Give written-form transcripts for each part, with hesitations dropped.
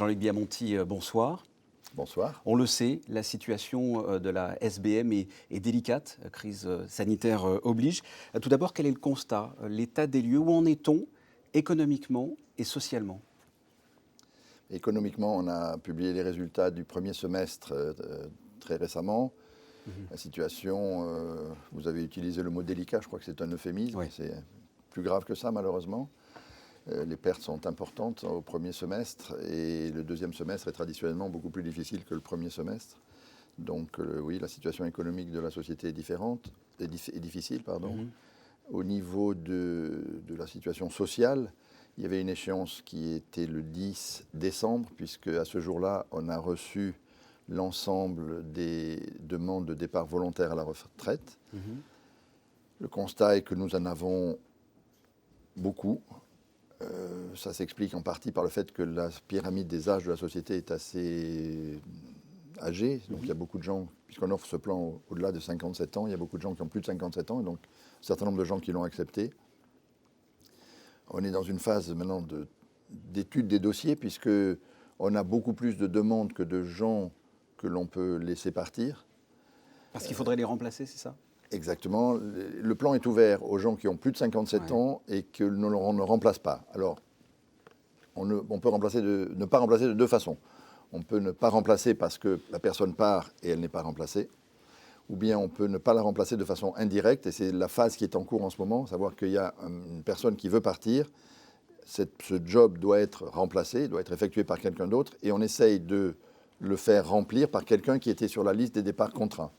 Jean-Luc Biamonti, bonsoir. Bonsoir. On le sait, la situation de la SBM est délicate, crise sanitaire oblige. Tout d'abord, quel est le constat, l'état des lieux? Où en est-on économiquement et socialement? Économiquement, on a publié les résultats du premier semestre très récemment. La situation, vous avez utilisé le mot délicat, je crois que c'est un euphémisme. Oui. C'est plus grave que ça, malheureusement. Les pertes sont importantes au premier semestre et le deuxième semestre est traditionnellement beaucoup plus difficile que le premier semestre. Donc oui, la situation économique de la société est différente, est difficile. Au niveau de la situation sociale, il y avait une échéance qui était le 10 décembre, puisque à ce jour-là, on a reçu l'ensemble des demandes de départ volontaire à la retraite. Le constat est que nous en avons beaucoup. Ça s'explique en partie par le fait que la pyramide des âges de la société est assez âgée. Donc il y a beaucoup de gens, puisqu'on offre ce plan au-delà de 57 ans, il y a beaucoup de gens qui ont plus de 57 ans, et donc un certain nombre de gens qui l'ont accepté. On est dans une phase maintenant d'étude des dossiers, puisqu'on a beaucoup plus de demandes que de gens que l'on peut laisser partir. Parce qu'il faudrait les remplacer, c'est ça? Exactement. Le plan est ouvert aux gens qui ont plus de 57 ans et que l'on ne remplace pas. Alors, on peut ne pas remplacer de deux façons. On peut ne pas remplacer parce que la personne part et elle n'est pas remplacée. Ou bien on peut ne pas la remplacer de façon indirecte. Et c'est la phase qui est en cours en ce moment, savoir qu'il y a une personne qui veut partir. Ce job doit être remplacé, doit être effectué par quelqu'un d'autre. Et on essaye de le faire remplir par quelqu'un qui était sur la liste des départs contraints.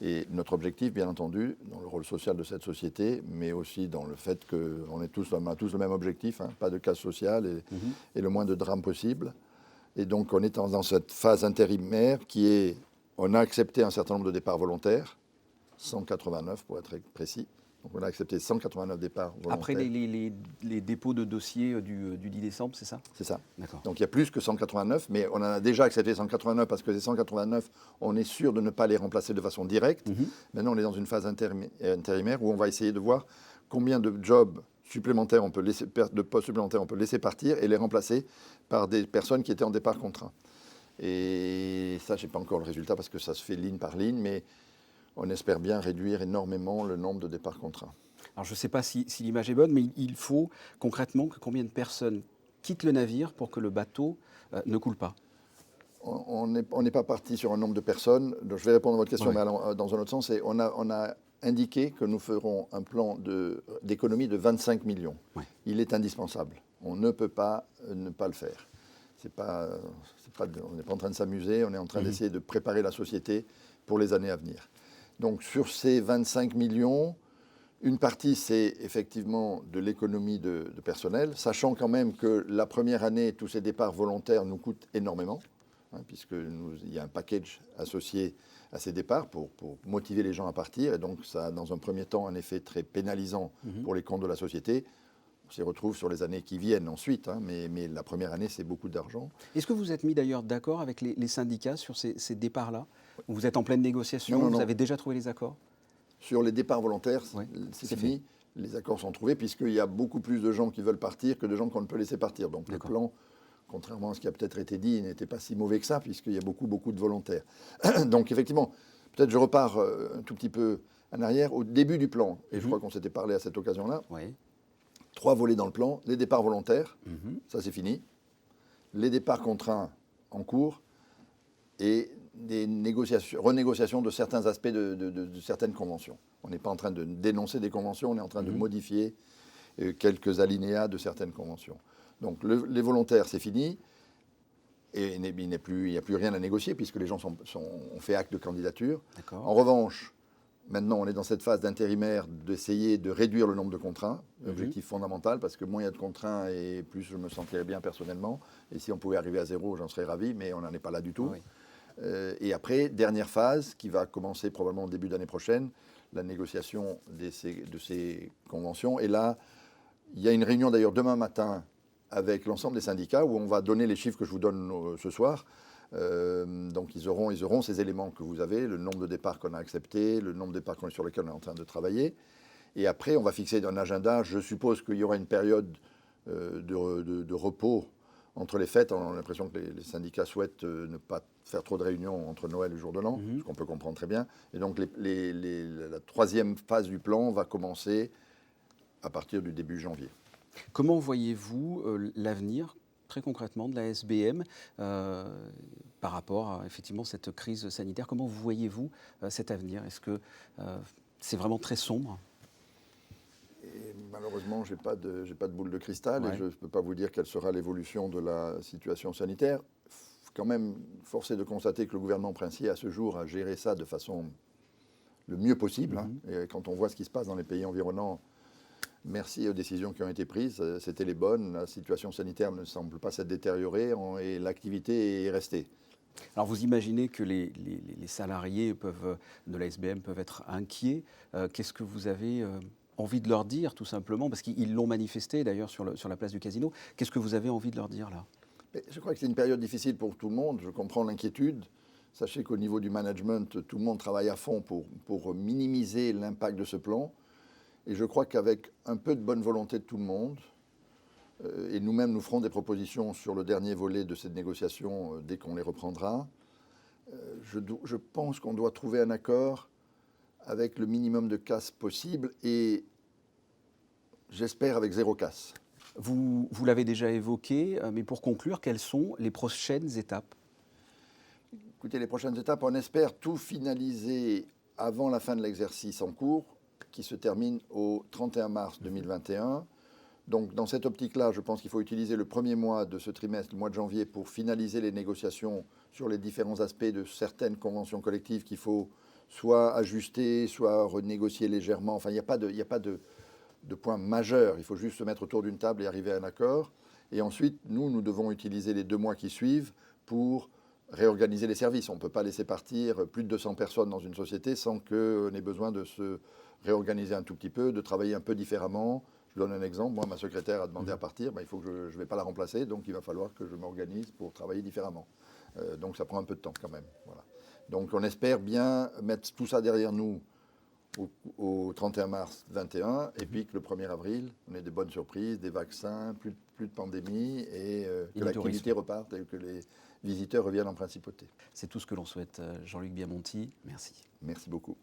Et notre objectif, bien entendu, dans le rôle social de cette société, mais aussi dans le fait qu'on a tous le même objectif, pas de casse sociale et le moins de drames possible. Et donc on est dans cette phase intérimaire on a accepté un certain nombre de départs volontaires, 189 pour être précis. Donc on a accepté 189 départs volontaires. Après les dépôts de dossiers du 10 décembre, c'est ça? C'est ça. D'accord. Donc il y a plus que 189, mais on en a déjà accepté 189 parce que ces 189, on est sûr de ne pas les remplacer de façon directe. Maintenant, on est dans une phase intérimaire où on va essayer de voir combien de jobs supplémentaires de postes supplémentaires on peut laisser partir et les remplacer par des personnes qui étaient en départ contraint. Et ça, je n'ai pas encore le résultat parce que ça se fait ligne par ligne, mais on espère bien réduire énormément le nombre de départs contraints. Alors je ne sais pas si l'image est bonne, mais il faut concrètement que combien de personnes quittent le navire pour que le bateau ne coule pas? On n'est pas parti sur un nombre de personnes. Donc je vais répondre à votre question, mais dans un autre sens. Et on a indiqué que nous ferons un plan d'économie de 25 millions. Il est indispensable. On ne peut pas ne pas le faire. On n'est pas en train de s'amuser, on est en train d'essayer de préparer la société pour les années à venir. Donc sur ces 25 millions, une partie, c'est effectivement de l'économie de personnel, sachant quand même que la première année, tous ces départs volontaires nous coûtent énormément, puisqu'il y a un package associé à ces départs pour motiver les gens à partir. Et donc ça a dans un premier temps un effet très pénalisant pour les comptes de la société. On s'y retrouve sur les années qui viennent ensuite, mais la première année, c'est beaucoup d'argent. Est-ce que vous êtes mis d'ailleurs d'accord avec les syndicats sur ces départs-là? Vous êtes en pleine négociation, vous avez déjà trouvé les accords? Sur les départs volontaires, c'est fini. Les accords sont trouvés puisqu'il y a beaucoup plus de gens qui veulent partir que de gens qu'on ne peut laisser partir. Donc le plan, contrairement à ce qui a peut-être été dit, n'était pas si mauvais que ça puisqu'il y a beaucoup de volontaires. Donc effectivement, peut-être je repars un tout petit peu en arrière. Au début du plan, et je crois qu'on s'était parlé à cette occasion-là, 3 volets dans le plan. Les départs volontaires, ça c'est fini. Les départs contraints en cours et des renégociations de certains aspects de certaines conventions. On n'est pas en train de dénoncer des conventions, on est en train de modifier quelques alinéas de certaines conventions. Donc les volontaires, c'est fini. Et il n'y a plus rien à négocier puisque les gens ont fait acte de candidature. En revanche, maintenant, on est dans cette phase d'intérimaire d'essayer de réduire le nombre de contraints, objectif fondamental, parce que moins il y a de contraints et plus je me sentirais bien personnellement. Et si on pouvait arriver à 0, j'en serais ravi, mais on n'en est pas là du tout. Et après, dernière phase, qui va commencer probablement au début d'année prochaine, la négociation de ces conventions. Et là, il y a une réunion d'ailleurs demain matin avec l'ensemble des syndicats où on va donner les chiffres que je vous donne ce soir. Donc ils auront ces éléments que vous avez, le nombre de départs qu'on a acceptés, le nombre de départs sur lesquels on est en train de travailler. Et après, on va fixer un agenda. Je suppose qu'il y aura une période de repos entre les fêtes, on a l'impression que les syndicats souhaitent ne pas faire trop de réunions entre Noël et le jour de l'an, ce qu'on peut comprendre très bien. Et donc la troisième phase du plan va commencer à partir du début janvier. Comment voyez-vous l'avenir, très concrètement, de la SBM par rapport à effectivement cette crise sanitaire? Comment voyez-vous cet avenir? Est-ce que c'est vraiment très sombre? Et malheureusement, je n'ai pas de boule de cristal Ouais. et je ne peux pas vous dire quelle sera l'évolution de la situation sanitaire. Quand même, force est de constater que le gouvernement princier, à ce jour, a géré ça de façon le mieux possible. Et quand on voit ce qui se passe dans les pays environnants, merci aux décisions qui ont été prises, c'était les bonnes. La situation sanitaire ne semble pas s'être détériorée et l'activité est restée. Alors vous imaginez que les salariés de la SBM peuvent être inquiets. Qu'est-ce que vous avez envie de leur dire, tout simplement? Parce qu'ils l'ont manifesté d'ailleurs sur la place du Casino. Qu'est-ce que vous avez envie de leur dire là? Mais je crois que c'est une période difficile pour tout le monde. Je comprends l'inquiétude. Sachez qu'au niveau du management, tout le monde travaille à fond pour minimiser l'impact de ce plan. Et je crois qu'avec un peu de bonne volonté de tout le monde, et nous-mêmes, nous ferons des propositions sur le dernier volet de cette négociation dès qu'on les reprendra, je pense qu'on doit trouver un accord avec le minimum de casse possible et j'espère avec zéro casse. Vous l'avez déjà évoqué, mais pour conclure, quelles sont les prochaines étapes? Écoutez, les prochaines étapes, on espère tout finaliser avant la fin de l'exercice en cours, qui se termine au 31 mars 2021. Donc, dans cette optique-là, je pense qu'il faut utiliser le premier mois de ce trimestre, le mois de janvier, pour finaliser les négociations sur les différents aspects de certaines conventions collectives qu'il faut soit ajuster, soit renégocier légèrement. Enfin, il n'y a pas de point majeur. Il faut juste se mettre autour d'une table et arriver à un accord. Et ensuite, nous devons utiliser les 2 mois qui suivent pour réorganiser les services. On ne peut pas laisser partir plus de 200 personnes dans une société sans qu'on ait besoin de se réorganiser un tout petit peu, de travailler un peu différemment. Je donne un exemple. Moi, ma secrétaire a demandé à partir. Il faut que je ne vais pas la remplacer. Donc, il va falloir que je m'organise pour travailler différemment. Donc, ça prend un peu de temps quand même. Voilà. Donc, on espère bien mettre tout ça derrière nous au 31 mars 2021, et puis que le 1er avril, on ait des bonnes surprises, des vaccins, plus de pandémie, et que l'activité reparte et que les visiteurs reviennent en principauté. C'est tout ce que l'on souhaite. Jean-Luc Biamonti, merci. Merci beaucoup.